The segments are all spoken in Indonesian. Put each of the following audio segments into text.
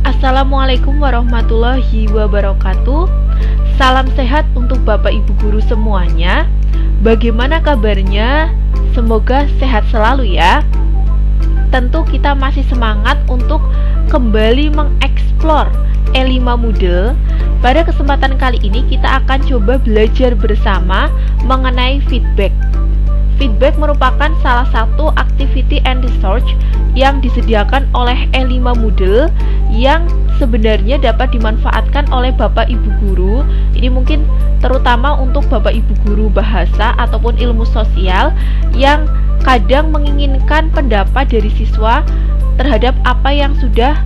Assalamualaikum warahmatullahi wabarakatuh. Salam sehat untuk Bapak Ibu guru semuanya. Bagaimana kabarnya? Semoga sehat selalu ya. Tentu kita masih semangat untuk kembali mengeksplor E5 Moodle. Pada kesempatan kali ini kita akan coba belajar bersama mengenai feedback. Feedback merupakan salah satu activity and research yang disediakan oleh E5 Moodle yang sebenarnya dapat dimanfaatkan oleh Bapak Ibu guru. Ini mungkin terutama untuk Bapak Ibu guru bahasa ataupun ilmu sosial yang kadang menginginkan pendapat dari siswa terhadap apa yang sudah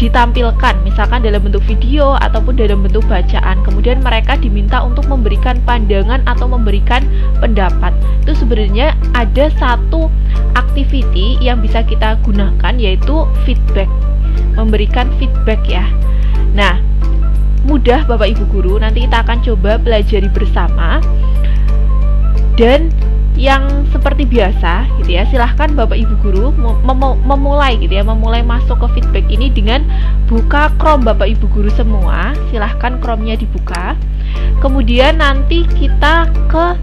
ditampilkan, misalkan dalam bentuk video ataupun dalam bentuk bacaan. Kemudian mereka diminta untuk memberikan pandangan atau memberikan pendapat. Itu sebenarnya ada satu activity yang bisa kita gunakan, yaitu feedback, memberikan feedback ya. Nah, mudah Bapak Ibu guru, nanti kita akan coba pelajari bersama. Dan yang seperti biasa gitu ya, silahkan Bapak Ibu guru memulai gitu ya, memulai masuk ke feedback ini dengan buka Chrome Bapak Ibu guru semua. Silahkan Chrome-nya dibuka. Kemudian nanti kita ke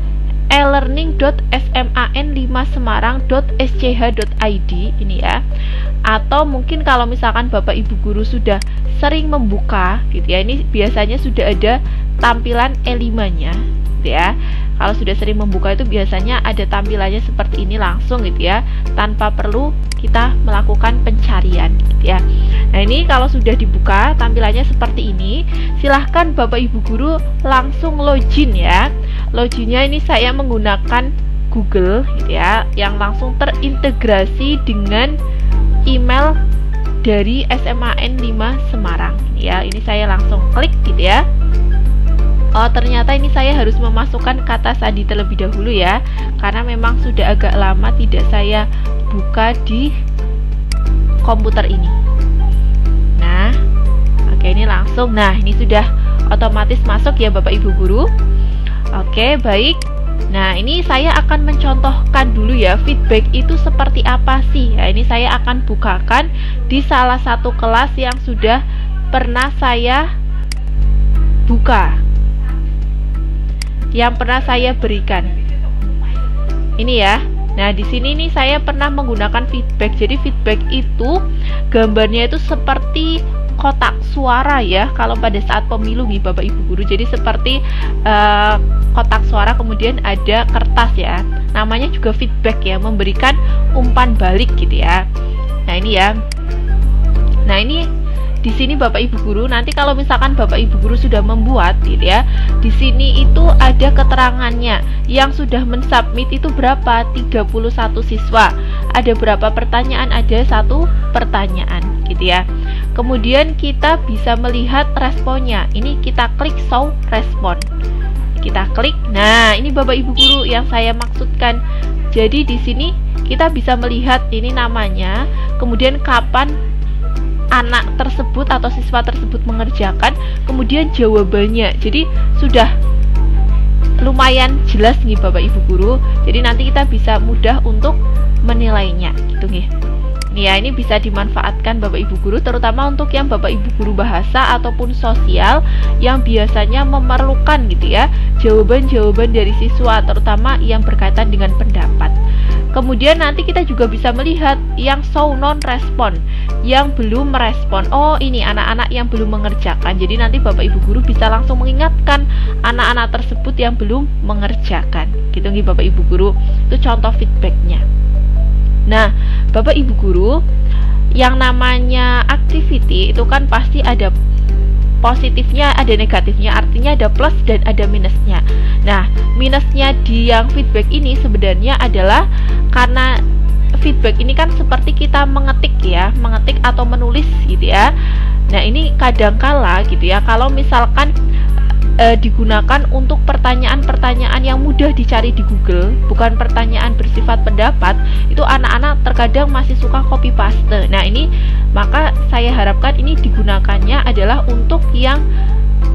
elearning.sman5semarang.sch.id ini ya. Atau mungkin kalau misalkan Bapak Ibu guru sudah sering membuka gitu ya, ini biasanya sudah ada tampilan E5-nya gitu ya. Kalau sudah sering membuka itu biasanya ada tampilannya seperti ini langsung gitu ya, tanpa perlu kita melakukan pencarian gitu ya. Nah, ini kalau sudah dibuka tampilannya seperti ini, silahkan Bapak Ibu guru langsung login ya. Loginnya ini saya menggunakan Google gitu ya, yang langsung terintegrasi dengan email dari SMAN5 Semarang ya. Ini saya langsung klik gitu ya. Oh, ternyata ini saya harus memasukkan kata sandi terlebih dahulu ya, karena memang sudah agak lama tidak saya buka di komputer ini. Nah, oke, ini langsung. Nah, ini sudah otomatis masuk ya Bapak Ibu guru. Oke, baik. Nah, ini saya akan mencontohkan dulu ya, feedback itu seperti apa sih. Nah, ini saya akan bukakan di salah satu kelas yang sudah pernah saya buka, yang pernah saya berikan. Ini ya. Nah, di sini nih saya pernah menggunakan feedback. Jadi feedback itu gambarnya itu seperti kotak suara ya, kalau pada saat pemilu nih Bapak Ibu guru. Jadi seperti kotak suara, kemudian ada kertas ya. Namanya juga feedback ya, memberikan umpan balik gitu ya. Nah, ini ya. Nah, ini di sini Bapak Ibu guru, nanti kalau misalkan Bapak Ibu guru sudah membuat gitu ya, di sini itu ada keterangannya. Yang sudah mensubmit itu berapa? 31 siswa. Ada berapa pertanyaan? Ada 1 pertanyaan gitu ya. Kemudian kita bisa melihat responnya. Ini kita klik show respon. Kita klik. Nah, ini Bapak Ibu guru yang saya maksudkan. Jadi di sini kita bisa melihat ini namanya, kemudian kapan anak tersebut atau siswa tersebut mengerjakan, kemudian jawabannya. Jadi sudah lumayan jelas nih Bapak Ibu guru. Jadi nanti kita bisa mudah untuk menilainya gitu nih. Ya, ini bisa dimanfaatkan Bapak Ibu guru, terutama untuk yang Bapak Ibu guru bahasa ataupun sosial yang biasanya memerlukan gitu ya, jawaban-jawaban dari siswa, terutama yang berkaitan dengan pendapat. Kemudian nanti kita juga bisa melihat yang show non-respon, yang belum merespon. Oh, ini anak-anak yang belum mengerjakan. Jadi nanti Bapak Ibu guru bisa langsung mengingatkan anak-anak tersebut yang belum mengerjakan. Gitu nih Bapak Ibu guru. Itu contoh feedbacknya. Nah, Bapak Ibu guru, yang namanya activity itu kan pasti ada positifnya, ada negatifnya, artinya ada plus dan ada minusnya. Nah, minusnya di yang feedback ini sebenarnya adalah karena feedback ini kan seperti kita mengetik ya, mengetik atau menulis gitu ya. Nah, ini kadangkala gitu ya, kalau misalkan digunakan untuk pertanyaan-pertanyaan yang mudah dicari di Google, bukan pertanyaan bersifat pendapat. Itu anak-anak terkadang masih suka copy paste. Nah, ini maka saya harapkan ini digunakannya adalah untuk yang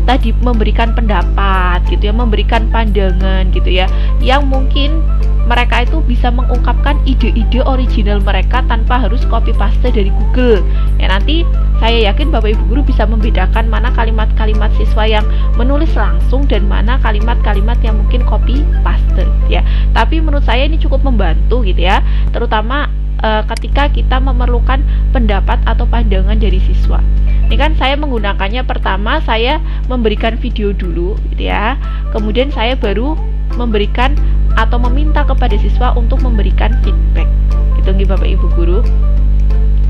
tadi memberikan pendapat gitu ya, memberikan pandangan gitu ya, yang mungkin mereka itu bisa mengungkapkan ide-ide original mereka tanpa harus copy paste dari Google. Ya, nanti saya yakin Bapak Ibu guru bisa membedakan mana kalimat-kalimat siswa yang menulis langsung dan mana kalimat-kalimat yang mungkin copy paste ya. Tapi menurut saya ini cukup membantu gitu ya, terutama ketika kita memerlukan pendapat atau pandangan dari siswa. Ini kan saya menggunakannya, pertama saya memberikan video dulu gitu ya, kemudian saya baru memberikan atau meminta kepada siswa untuk memberikan feedback gitu nih Bapak Ibu guru.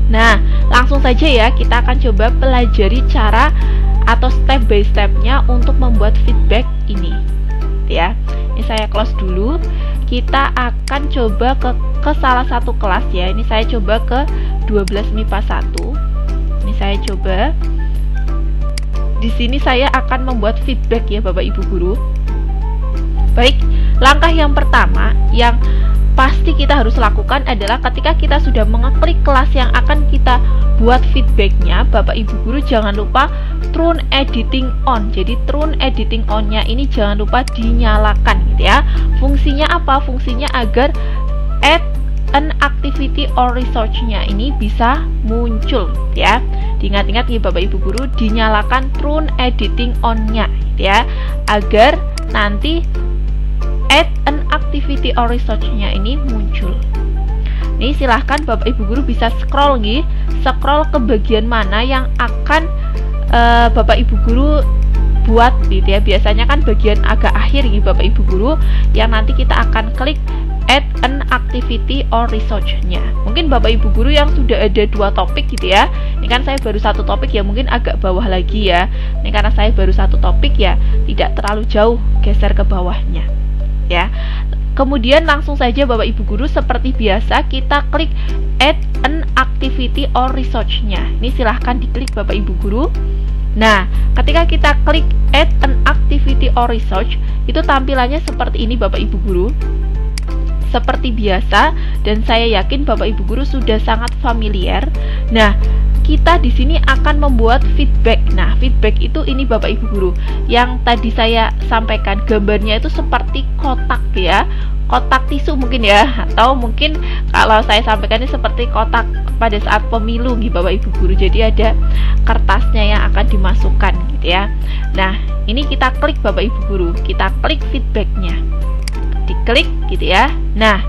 Nah, langsung saja ya, kita akan coba pelajari cara atau step by stepnya untuk membuat feedback ini ya. Ini saya close dulu. Kita akan coba ke salah satu kelas ya. Ini saya coba ke 12 MIPA 1. Ini saya coba. Di sini saya akan membuat feedback ya Bapak Ibu guru. Baik, langkah yang pertama yang pasti kita harus lakukan adalah ketika kita sudah mengeklik kelas yang akan kita buat feedbacknya, Bapak Ibu guru jangan lupa turn editing on. Jadi turn editing on-nya ini jangan lupa dinyalakan gitu ya. Fungsinya apa? Fungsinya agar add an activity or research-nya ini bisa muncul ya. Diingat-ingat nih Bapak Ibu guru, dinyalakan turn editing on-nya gitu ya, agar nanti add an activity or research-nya ini muncul. Nih silahkan Bapak Ibu guru bisa scroll nih, scroll ke bagian mana yang akan Bapak Ibu guru buat gitu ya. Biasanya kan bagian agak akhir nih Bapak Ibu guru, yang nanti kita akan klik add an activity or research-nya. Mungkin Bapak Ibu guru yang sudah ada 2 topik gitu ya. Ini kan saya baru 1 topik ya, mungkin agak bawah lagi ya. Ini karena saya baru 1 topik ya, tidak terlalu jauh geser ke bawahnya ya. Kemudian langsung saja Bapak Ibu guru seperti biasa kita klik add an activity or research-nya. Ini silahkan diklik Bapak Ibu guru. Nah, ketika kita klik add an activity or research, itu tampilannya seperti ini Bapak Ibu guru. Seperti biasa, dan saya yakin Bapak Ibu guru sudah sangat familiar. Nah, kita di sini akan membuat feedback. Nah, feedback itu ini Bapak Ibu guru, yang tadi saya sampaikan gambarnya itu seperti kotak ya, kotak tisu mungkin ya, atau mungkin kalau saya sampaikan ini seperti kotak pada saat pemilu nih Bapak Ibu guru. Jadi ada kertasnya yang akan dimasukkan gitu ya. Nah, ini kita klik Bapak Ibu guru, kita klik feedbacknya, diklik gitu ya. Nah,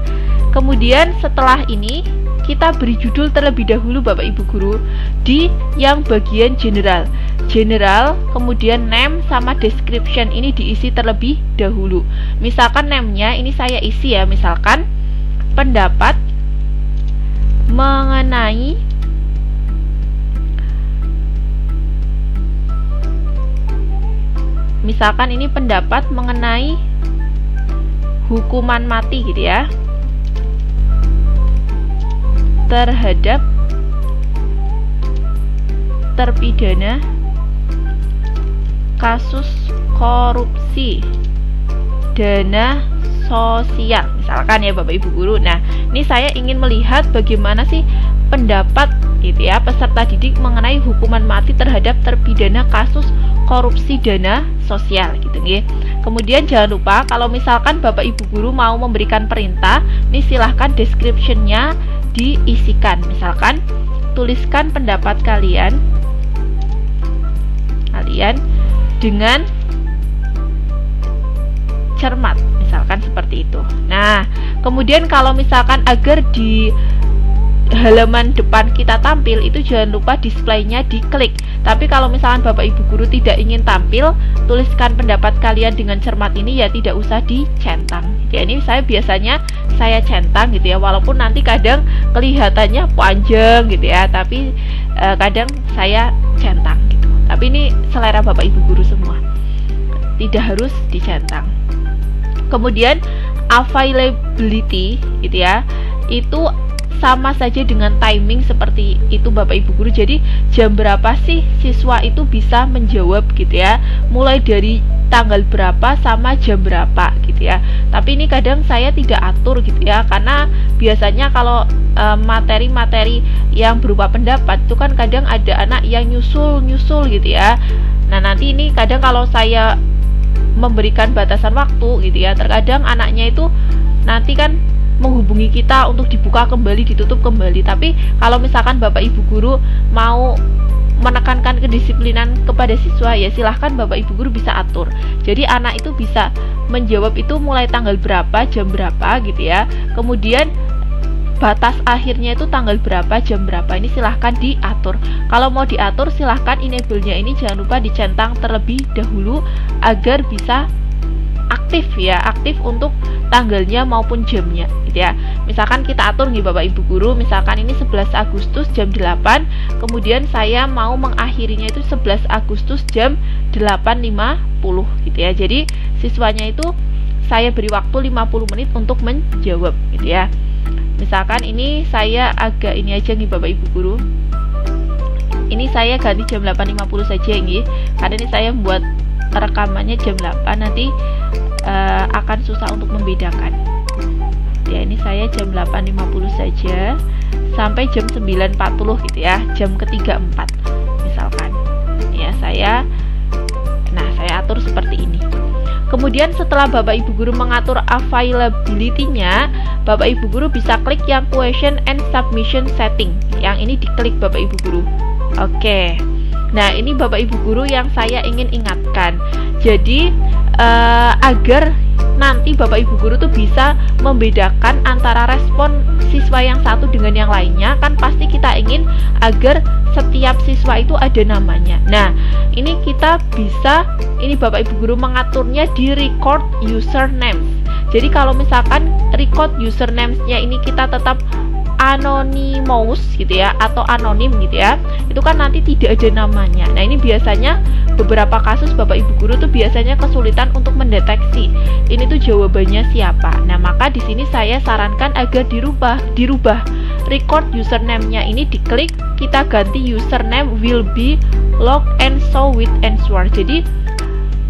kemudian setelah ini kita beri judul terlebih dahulu Bapak Ibu guru di yang bagian general, kemudian name sama description ini diisi terlebih dahulu. Misalkan name-nya ini saya isi ya, misalkan pendapat mengenai misalkan ini pendapat mengenai hukuman mati gitu ya, terhadap terpidana kasus korupsi dana sosial misalkan ya Bapak Ibu guru. Nah, ini saya ingin melihat bagaimana sih pendapat gitu ya peserta didik mengenai hukuman mati terhadap terpidana kasus korupsi dana sosial gitu nggih. Kemudian jangan lupa kalau misalkan Bapak Ibu guru mau memberikan perintah, ini silahkan description-nya diisikan. Misalkan tuliskan pendapat kalian dengan cermat, misalkan seperti itu. Nah, kemudian kalau misalkan agar di halaman depan kita tampil, itu jangan lupa display-nya diklik. Tapi kalau misalkan Bapak Ibu guru tidak ingin tampil, tuliskan pendapat kalian dengan cermat ini ya tidak usah dicentang. Ya, ini saya biasanya saya centang gitu ya, walaupun nanti kadang kelihatannya panjang gitu ya, tapi kadang saya centang gitu. Tapi ini selera Bapak Ibu guru semua, tidak harus dicentang. Kemudian availability gitu ya, itu sama saja dengan timing seperti itu Bapak Ibu guru. Jadi jam berapa sih siswa itu bisa menjawab gitu ya, mulai dari tanggal berapa sama jam berapa gitu ya. Tapi ini kadang saya tidak atur gitu ya, karena biasanya kalau materi-materi yang berupa pendapat itu kan kadang ada anak yang nyusul gitu ya. Nah nanti ini kadang kalau saya memberikan batasan waktu gitu ya, terkadang anaknya itu nanti kan menghubungi kita untuk dibuka kembali, ditutup kembali. Tapi kalau misalkan Bapak Ibu guru mau menekankan kedisiplinan kepada siswa, ya silahkan Bapak Ibu guru bisa atur. Jadi anak itu bisa menjawab itu mulai tanggal berapa, jam berapa gitu ya. Kemudian batas akhirnya itu tanggal berapa, jam berapa, ini silahkan diatur. Kalau mau diatur silahkan enable-nya ini jangan lupa dicentang terlebih dahulu agar bisa aktif ya, aktif untuk tanggalnya maupun jamnya gitu ya. Misalkan kita atur nih Bapak Ibu guru, misalkan ini 11 Agustus jam 8, kemudian saya mau mengakhirinya itu 11 Agustus jam 8.50 gitu ya. Jadi siswanya itu saya beri waktu 50 menit untuk menjawab gitu ya. Misalkan ini saya agak ini aja nih Bapak Ibu guru, ini saya ganti jam 8.50 saja nih, karena ini saya buat rekamannya jam 8, nanti akan susah untuk membedakan ya. Ini saya jam 8.50 saja sampai jam 9.40 gitu ya, jam ketiga 4 misalkan ya. Saya atur seperti ini. Kemudian setelah Bapak Ibu guru mengatur availability-nya, Bapak Ibu guru bisa klik yang question and submission setting. Yang ini diklik Bapak Ibu guru. Oke. Nah, ini Bapak Ibu guru yang saya ingin ingatkan. Jadi agar nanti Bapak Ibu guru tuh bisa membedakan antara respon siswa yang satu dengan yang lainnya, kan pasti kita ingin agar setiap siswa itu ada namanya. Nah, ini kita bisa, ini Bapak Ibu guru mengaturnya di record usernames. Jadi kalau misalkan record usernames-nya ini kita tetap anonymous gitu ya, atau anonim gitu ya, itu kan nanti tidak ada namanya. Nah, ini biasanya beberapa kasus Bapak Ibu guru tuh biasanya kesulitan untuk mendeteksi ini tuh jawabannya siapa. Nah, maka di sini saya sarankan agar dirubah record username-nya ini diklik, kita ganti username will be logged and show with answer. Jadi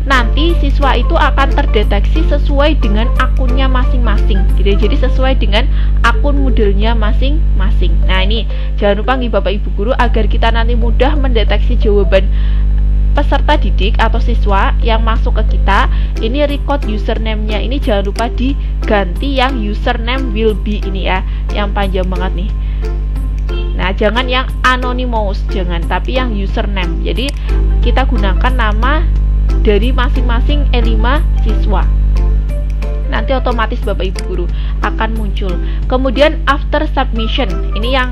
nanti siswa itu akan terdeteksi sesuai dengan akunnya masing-masing gitu. Jadi sesuai dengan akun Moodle-nya masing-masing. Nah, ini jangan lupa nih Bapak Ibu guru, agar kita nanti mudah mendeteksi jawaban peserta didik atau siswa yang masuk ke kita. Ini record username-nya ini jangan lupa diganti yang username will be ini ya, yang panjang banget nih. Nah, jangan yang anonymous, jangan, tapi yang username. Jadi kita gunakan nama dari masing-masing E5 siswa. Nanti otomatis Bapak Ibu guru akan muncul. Kemudian after submission, ini yang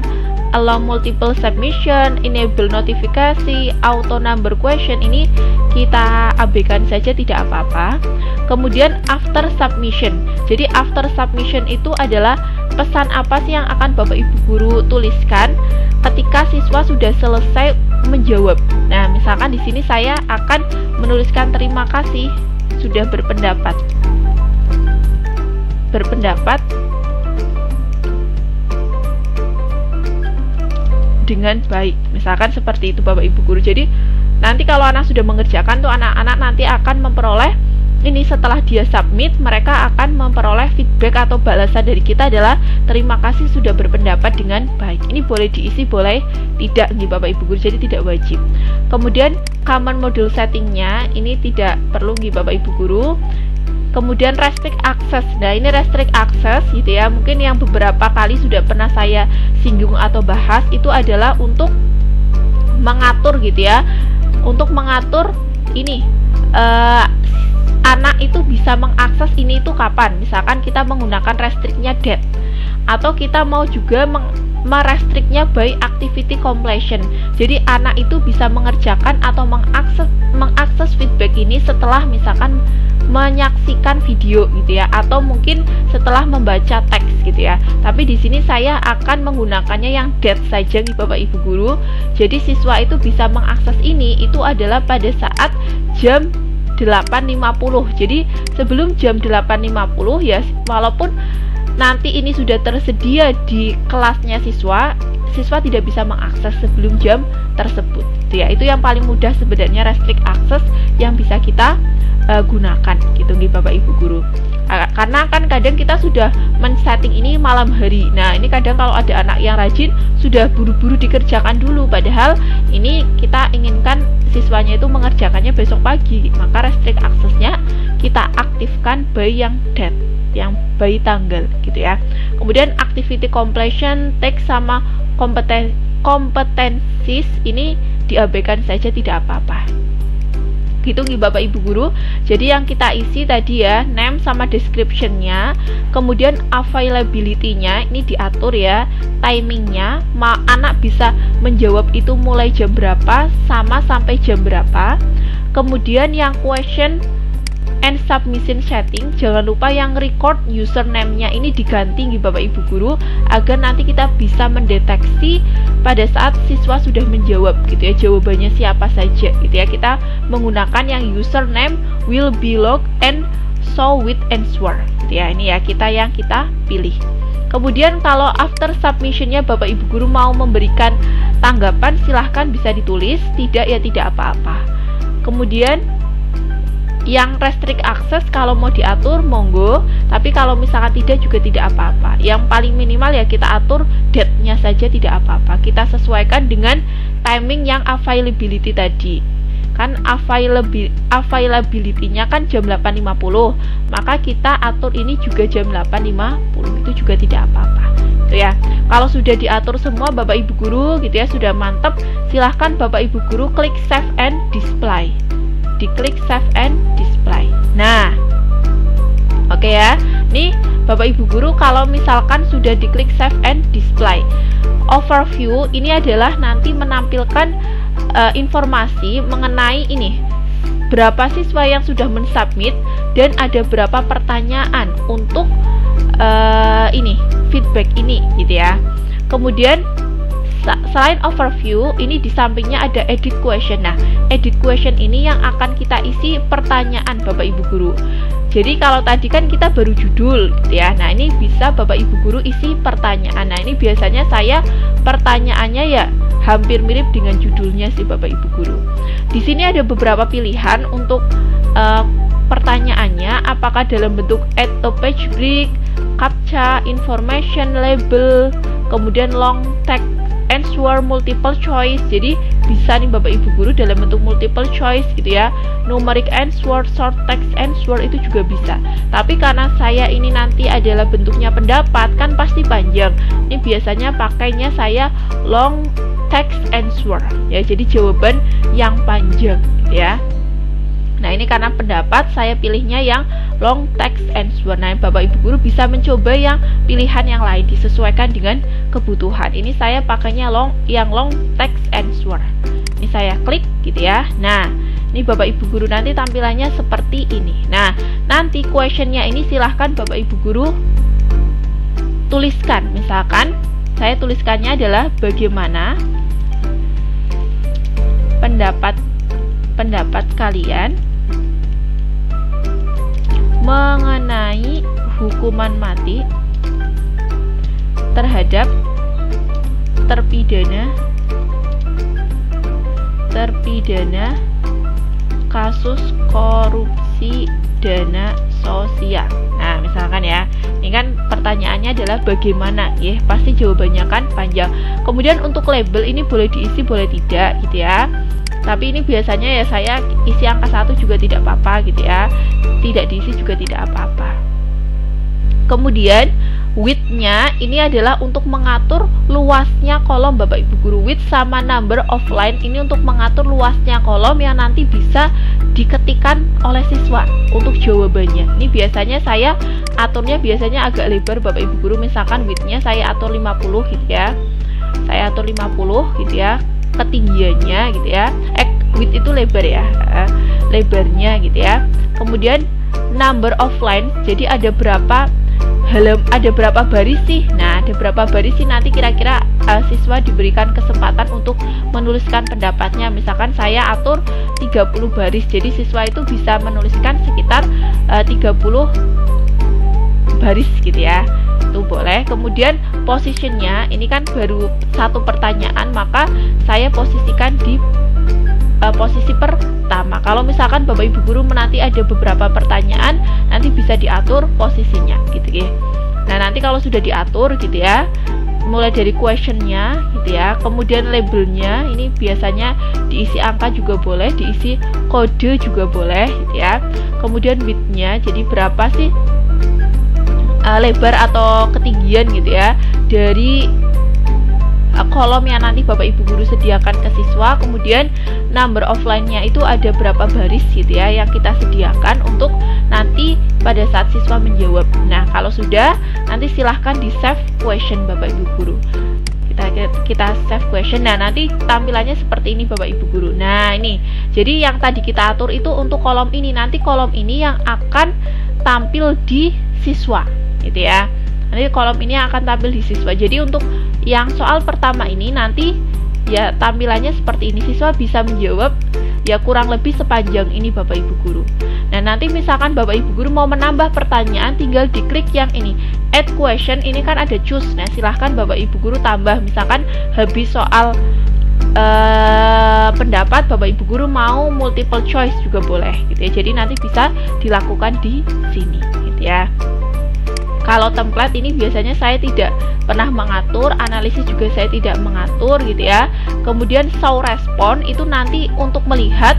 allow multiple submission, enable notifikasi, auto number question, ini kita abaikan saja, tidak apa-apa. Kemudian after submission, jadi after submission itu adalah pesan apa sih yang akan Bapak Ibu guru tuliskan ketika siswa sudah selesai menjawab. Nah, misalkan di sini saya akan menuliskan terima kasih sudah berpendapat dengan baik, misalkan seperti itu Bapak Ibu guru. Jadi nanti kalau anak sudah mengerjakan tuh, anak-anak nanti akan memperoleh ini, setelah dia submit mereka akan memperoleh feedback atau balasan dari kita adalah terima kasih sudah berpendapat dengan baik. Ini boleh diisi, boleh tidak nih Bapak Ibu guru, jadi tidak wajib. Kemudian common module settingnya ini tidak perlu nih Bapak Ibu guru. Kemudian restrict access, nah ini restrict access gitu ya, mungkin yang beberapa kali sudah pernah saya singgung atau bahas, itu adalah untuk mengatur gitu ya, untuk mengatur ini anak itu bisa mengakses ini itu kapan. Misalkan kita menggunakan restrictnya date, atau kita mau juga merestriknya by activity completion. Jadi anak itu bisa mengerjakan atau mengakses feedback ini setelah misalkan menyaksikan video gitu ya, atau mungkin setelah membaca teks gitu ya. Tapi di sini saya akan menggunakannya yang date saja nih Bapak Ibu guru. Jadi siswa itu bisa mengakses ini itu adalah pada saat jam 8.50. Jadi sebelum jam 8.50 ya, walaupun nanti ini sudah tersedia di kelasnya siswa, siswa tidak bisa mengakses sebelum jam tersebut gitu ya. Itu yang paling mudah sebenarnya, restrict access yang bisa kita gunakan gitu nih Bapak Ibu guru. Karena kan kadang kita sudah men-setting ini malam hari. Nah, ini kadang kalau ada anak yang rajin sudah buru-buru dikerjakan dulu, padahal ini kita inginkan siswanya itu mengerjakannya besok pagi. Maka restrict access-nya kita aktifkan by yang date, yang by tanggal gitu ya. Kemudian activity completion, text sama kompetensis ini diabaikan saja, tidak apa-apa. Gitu nih Bapak Ibu guru. Jadi yang kita isi tadi ya, name sama description-nya, kemudian availability-nya ini diatur ya, timingnya, anak bisa menjawab itu mulai jam berapa sama sampai jam berapa. Kemudian yang question and submission setting, jangan lupa yang record username-nya ini diganti nih Bapak Ibu guru, agar nanti kita bisa mendeteksi pada saat siswa sudah menjawab gitu ya, jawabannya siapa saja gitu ya. Kita menggunakan yang username will be logged and show with answer gitu ya. Ini ya yang kita pilih. Kemudian kalau after submission-nya Bapak Ibu guru mau memberikan tanggapan, silahkan bisa ditulis, tidak ya tidak apa-apa. Kemudian yang restrict access kalau mau diatur monggo, tapi kalau misalkan tidak juga tidak apa-apa. Yang paling minimal ya kita atur date-nya saja, tidak apa-apa. Kita sesuaikan dengan timing yang availability tadi. Kan availability-nya kan jam 8.50, maka kita atur ini juga jam 8.50, itu juga tidak apa-apa gitu ya. Kalau sudah diatur semua Bapak Ibu guru gitu ya, sudah mantap, silahkan Bapak Ibu guru klik save and display. Diklik save and display. Nah, oke ya. Nih Bapak Ibu guru, kalau misalkan sudah diklik save and display, overview ini adalah nanti menampilkan informasi mengenai ini, berapa siswa yang sudah mensubmit dan ada berapa pertanyaan untuk ini feedback ini gitu ya. Kemudian selain overview, ini di sampingnya ada edit question. Nah, edit question ini yang akan kita isi pertanyaan Bapak Ibu guru. Jadi kalau tadi kan kita baru judul gitu ya. Nah, ini bisa Bapak Ibu guru isi pertanyaan. Nah, ini biasanya saya pertanyaannya ya hampir mirip dengan judulnya sih Bapak Ibu guru. Di sini ada beberapa pilihan untuk pertanyaannya, apakah dalam bentuk add to page break, captcha, information, label, kemudian long text answer, multiple choice. Jadi bisa nih Bapak Ibu guru dalam bentuk multiple choice gitu ya, numeric answer, short text answer, itu juga bisa. Tapi karena saya ini nanti adalah bentuknya pendapat, kan pasti panjang. Ini biasanya pakainya saya long text answer ya, jadi jawaban yang panjang gitu ya. Nah, ini karena pendapat saya pilihnya yang long text answer. Nah, Bapak Ibu guru bisa mencoba yang pilihan yang lain, disesuaikan dengan kebutuhan. Ini saya pakainya yang long text answer. Ini saya klik gitu ya. Nah, ini Bapak Ibu guru nanti tampilannya seperti ini. Nah, nanti questionnya ini silahkan Bapak Ibu guru tuliskan. Misalkan saya tuliskannya adalah bagaimana pendapat kalian mengenai hukuman mati terhadap terpidana kasus korupsi dana sosial. Nah, misalkan ya, ini kan pertanyaannya adalah bagaimana ya, pasti jawabannya kan panjang. Kemudian untuk label ini boleh diisi boleh tidak gitu ya. Tapi ini biasanya ya saya isi angka 1 juga tidak apa-apa gitu ya, tidak diisi juga tidak apa-apa. Kemudian width-nya ini adalah untuk mengatur luasnya kolom Bapak Ibu guru. Width sama number of line ini untuk mengatur luasnya kolom yang nanti bisa diketikkan oleh siswa untuk jawabannya. Ini biasanya saya aturnya biasanya agak lebar Bapak Ibu guru, misalkan width-nya saya atur 50 gitu ya. Saya atur 50 gitu ya, ketinggiannya gitu ya. Width itu lebar ya, lebarnya gitu ya. Kemudian number of line, jadi ada berapa baris sih. Nah, ada berapa baris sih nanti kira-kira siswa diberikan kesempatan untuk menuliskan pendapatnya. Misalkan saya atur 30 baris, jadi siswa itu bisa menuliskan sekitar 30 baris gitu ya. itu boleh. Kemudian positionnya ini kan baru satu pertanyaan, maka saya posisikan di posisi pertama. Kalau misalkan Bapak Ibu guru nanti ada beberapa pertanyaan, nanti bisa diatur posisinya gitu ya. Nah, nanti kalau sudah diatur gitu ya, mulai dari questionnya gitu ya, kemudian labelnya ini biasanya diisi angka juga boleh, diisi kode juga boleh gitu ya. Kemudian widthnya, jadi berapa sih lebar atau ketinggian gitu ya dari kolom yang nanti Bapak Ibu guru sediakan ke siswa. Kemudian number of line-nya itu ada berapa baris gitu ya yang kita sediakan untuk nanti pada saat siswa menjawab. Nah, kalau sudah, nanti silahkan di save question Bapak Ibu guru. Kita save question. Nah, nanti tampilannya seperti ini Bapak Ibu guru. Nah, ini jadi yang tadi kita atur itu untuk kolom ini. Nanti kolom ini yang akan tampil di siswa gitu ya. Nanti kolom ini akan tampil di siswa. Jadi untuk yang soal pertama ini nanti ya tampilannya seperti ini. Siswa bisa menjawab ya kurang lebih sepanjang ini Bapak Ibu guru. Nah, nanti misalkan Bapak Ibu guru mau menambah pertanyaan, tinggal diklik yang ini, add question. Ini kan ada choose. Nah, silahkan Bapak Ibu guru tambah. Misalkan habis soal pendapat, Bapak Ibu guru mau multiple choice juga boleh gitu ya. Jadi nanti bisa dilakukan di sini gitu ya. Kalau template ini biasanya saya tidak pernah mengatur, analisis juga saya tidak mengatur gitu ya. Kemudian show respon itu nanti untuk melihat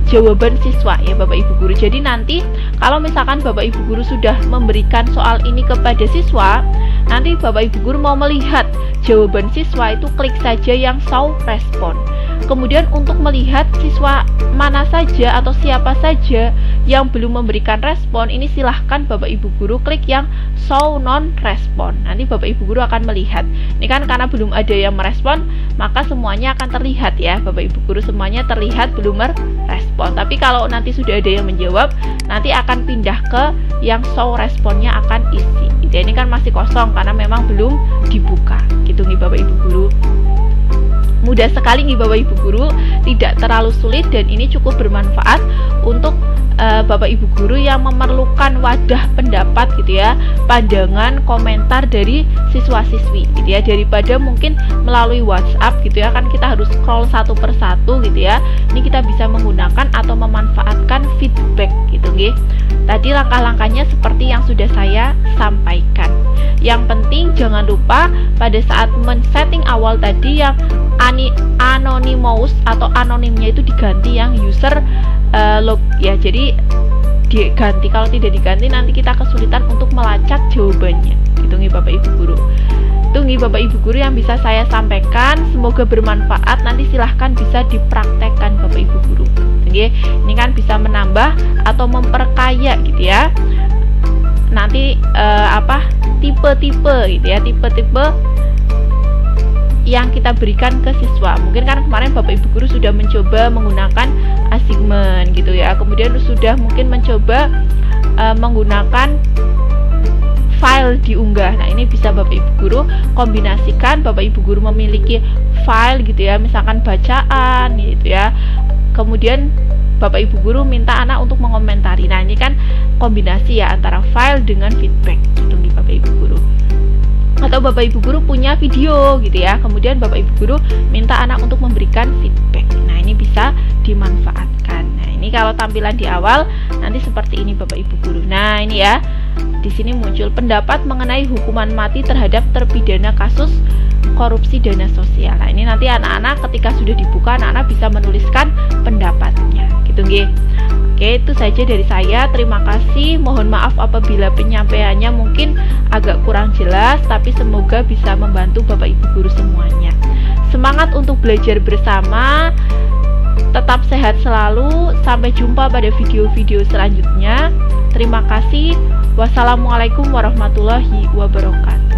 jawaban siswa ya Bapak Ibu guru. Jadi nanti kalau misalkan Bapak Ibu guru sudah memberikan soal ini kepada siswa, nanti Bapak Ibu guru mau melihat jawaban siswa itu klik saja yang show respon. Kemudian untuk melihat siswa mana saja atau siapa saja yang belum memberikan respon, ini silahkan Bapak Ibu guru klik yang show non respon. Nanti Bapak Ibu guru akan melihat. Ini kan karena belum ada yang merespon, maka semuanya akan terlihat ya Bapak Ibu guru, semuanya terlihat belum merespon. Tapi kalau nanti sudah ada yang menjawab, nanti akan pindah ke yang show responnya akan isi. Ini kan masih kosong karena memang belum dibuka. Gitu nih Bapak Ibu guru. Mudah sekali nih Bapak Ibu guru, tidak terlalu sulit dan ini cukup bermanfaat untuk Bapak Ibu guru yang memerlukan wadah pendapat gitu ya, pandangan, komentar dari siswa-siswi gitu ya, daripada mungkin melalui WhatsApp gitu ya, kan kita harus scroll satu persatu gitu ya. Ini kita bisa menggunakan atau memanfaatkan feedback gitu nggih. Tadi langkah-langkahnya seperti yang sudah saya sampaikan. Yang penting jangan lupa pada saat men-setting awal tadi yang anonymous atau anonimnya itu diganti yang user log ya. Jadi diganti, kalau tidak diganti nanti kita kesulitan untuk melacak jawabannya. Gitu nih Bapak Ibu guru. Itu nih Bapak Ibu guru yang bisa saya sampaikan, semoga bermanfaat. Nanti silahkan bisa dipraktekkan Bapak Ibu guru. Oke, ini kan bisa menambah atau memperkaya gitu ya. Nanti tipe-tipe gitu ya, tipe-tipe yang kita berikan ke siswa. Mungkin kan kemarin Bapak Ibu guru sudah mencoba menggunakan assignment gitu ya, kemudian sudah mungkin mencoba menggunakan file diunggah. Nah, ini bisa Bapak Ibu guru kombinasikan. Bapak Ibu guru memiliki file gitu ya, misalkan bacaan gitu ya, kemudian Bapak Ibu guru minta anak untuk mengomentari. Nah, ini kan kombinasi ya antara file dengan feedback gitu nih Bapak Ibu guru. Atau Bapak Ibu guru punya video gitu ya, kemudian Bapak Ibu guru minta anak untuk memberikan feedback. Nah, ini bisa dimanfaatkan. Nah, ini kalau tampilan di awal nanti seperti ini Bapak Ibu guru. Nah, ini ya. Di sini muncul pendapat mengenai hukuman mati terhadap terpidana kasus korupsi dana sosial. Nah, ini nanti anak-anak ketika sudah dibuka, anak-anak bisa menuliskan pendapatnya. Gitu nggih. Oke, itu saja dari saya. Terima kasih. Mohon maaf apabila penyampaiannya mungkin agak kurang jelas, tapi semoga bisa membantu Bapak Ibu guru semuanya. Semangat untuk belajar bersama. Tetap sehat selalu. Sampai jumpa pada video-video selanjutnya. Terima kasih. Wassalamualaikum warahmatullahi wabarakatuh.